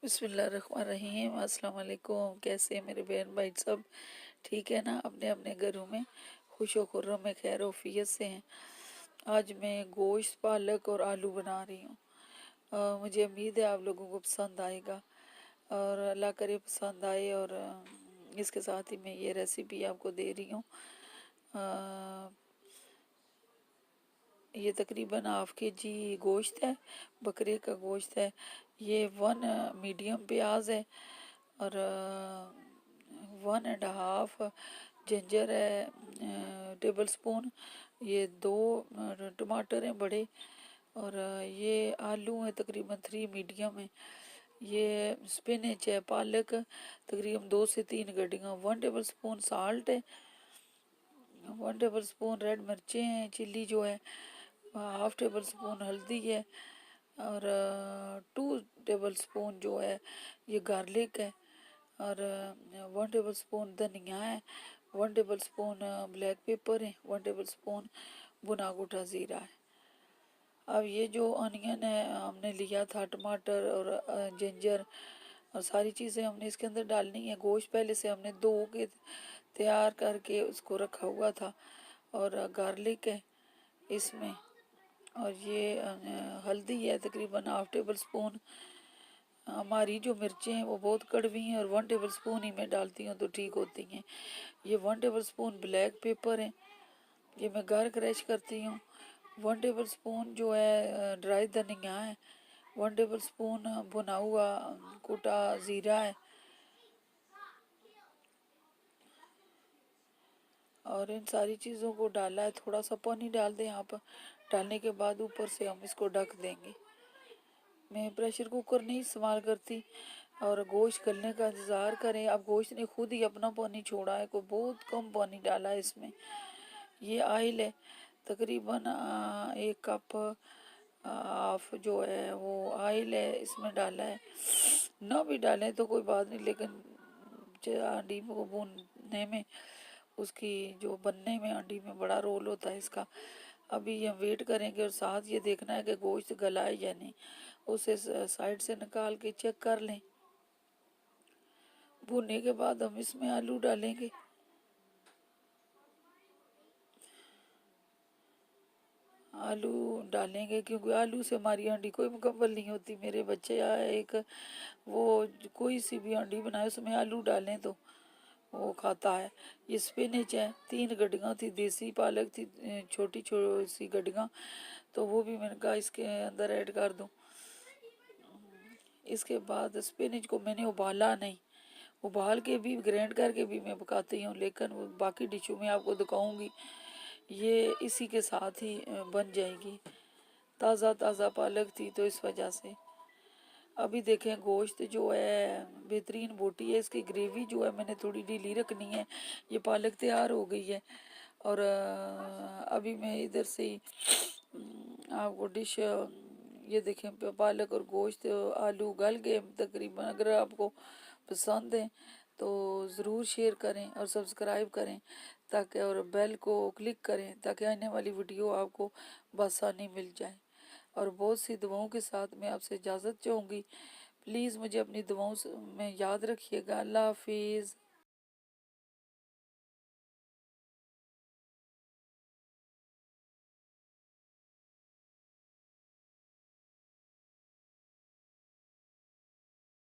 बिस्मिल्लाहिर्रहमानिर्रहीम। अस्सलाम वालेकुम। कैसे हैं मेरे बहन भाई? सब ठीक है ना? अपने अपने घरों में खुश खुर्रम में खैर वफियत से हैं। आज मैं गोश्त, पालक और आलू बना रही हूँ। मुझे उम्मीद है आप लोगों को पसंद आएगा और अल्लाह करे पसंद आए। और इसके साथ ही मैं ये रेसिपी आपको दे रही हूँ। ये तकरीबन हाफ के जी गोश्त है, बकरे का गोश्त है। ये 1 मीडियम प्याज है और 1.5 जिंजर है, टेबल स्पून। ये 2 टमाटर हैं बड़े। और ये आलू है तकरीबन 3 मीडियम है। ये स्पिनच है, पालक तकरीबन 2 से 3 गड्डियाँ। 1 टेबल स्पून साल्ट है, 1 टेबल स्पून रेड मिर्चें हैं, चिल्ली जो है। 1/2 टेबल स्पून हल्दी है और 2 टेबल स्पून जो है ये गार्लिक है। और 1 टेबल स्पून धनिया है, 1 टेबल स्पून ब्लैक पेपर है, 1 टेबल स्पून भुना गोटा ज़ीरा है। अब ये जो अनियन है हमने लिया था, टमाटर और जिंजर और सारी चीज़ें हमने इसके अंदर डालनी है। गोश्त पहले से हमने धो के तैयार करके उसको रखा हुआ था। और गार्लिक है इसमें। और ये हल्दी है तकरीबन 1/2 टेबल स्पून। हमारी जो मिर्चें हैं वो बहुत कड़वी हैं और 1 टेबल स्पून ही मैं डालती हूँ तो ठीक होती हैं। ये 1 टेबल स्पून ब्लैक पेपर है, ये मैं घर क्रश करती हूँ। 1 टेबल स्पून जो है ड्राई धनिया है। 1 टेबल स्पून भुना हुआ कुटा ज़ीरा है। और इन सारी चीज़ों को डाला है। थोड़ा सा पानी डाल दें आप। डालने के बाद ऊपर से हम इसको ढक देंगे। मैं प्रेशर कुकर नहीं इस्तेमाल करती और गोश्त गलने का इंतज़ार करें। अब गोश्त ने खुद ही अपना पानी छोड़ा है, को बहुत कम पानी डाला है इसमें। ये आयल है तकरीबन 1 कप हाफ जो है वो आयल है इसमें डाला है। ना भी डालें तो कोई बात नहीं, लेकिन अंडी को भूनने में, उसकी जो बनने में अंडी में बड़ा रोल होता है इसका। अभी हम वेट करेंगे और साथ ये देखना है कि गोश्त गला है या नहीं। उसे साइड से निकाल के चेक कर लें। भुनने के बाद हम इसमें आलू डालेंगे। आलू डालेंगे क्योंकि आलू से हमारी अंडी कोई मुकम्मल नहीं होती। मेरे बच्चे या एक वो कोई सी भी अंडी बनाए उसमें आलू डालें तो वो खाता है। ये स्पिनच है, 3 गड्डियाँ थी, देसी पालक थी छोटी छोटी सी गड्डियाँ, तो वो भी मैंने कहा इसके अंदर ऐड कर दूँ। इसके बाद स्पिनच को मैंने उबाला नहीं, उबाल के भी ग्राइंड करके भी मैं पकाती हूँ, लेकिन वो बाकी डिशों में आपको दिखाऊंगी। ये इसी के साथ ही बन जाएगी। ताज़ा ताज़ा पालक थी तो इस वजह से। अभी देखें गोश्त जो है बेहतरीन बोटी है। इसकी ग्रेवी जो है मैंने थोड़ी ढीली रखनी है। ये पालक तैयार हो गई है और अभी मैं इधर से ही आपको डिश ये देखें पालक और गोश्त आलू गल गए तकरीबन। अगर आपको पसंद है तो ज़रूर शेयर करें और सब्सक्राइब करें ताकि, और बेल को क्लिक करें ताकि आने वाली वीडियो आपको बआसानी मिल जाए। और बहुत सी दुआओं के साथ मैं आपसे इजाज़त चाहूँगी। प्लीज़ मुझे अपनी दुआओं में याद रखिएगा। अल्लाह हाफिज़।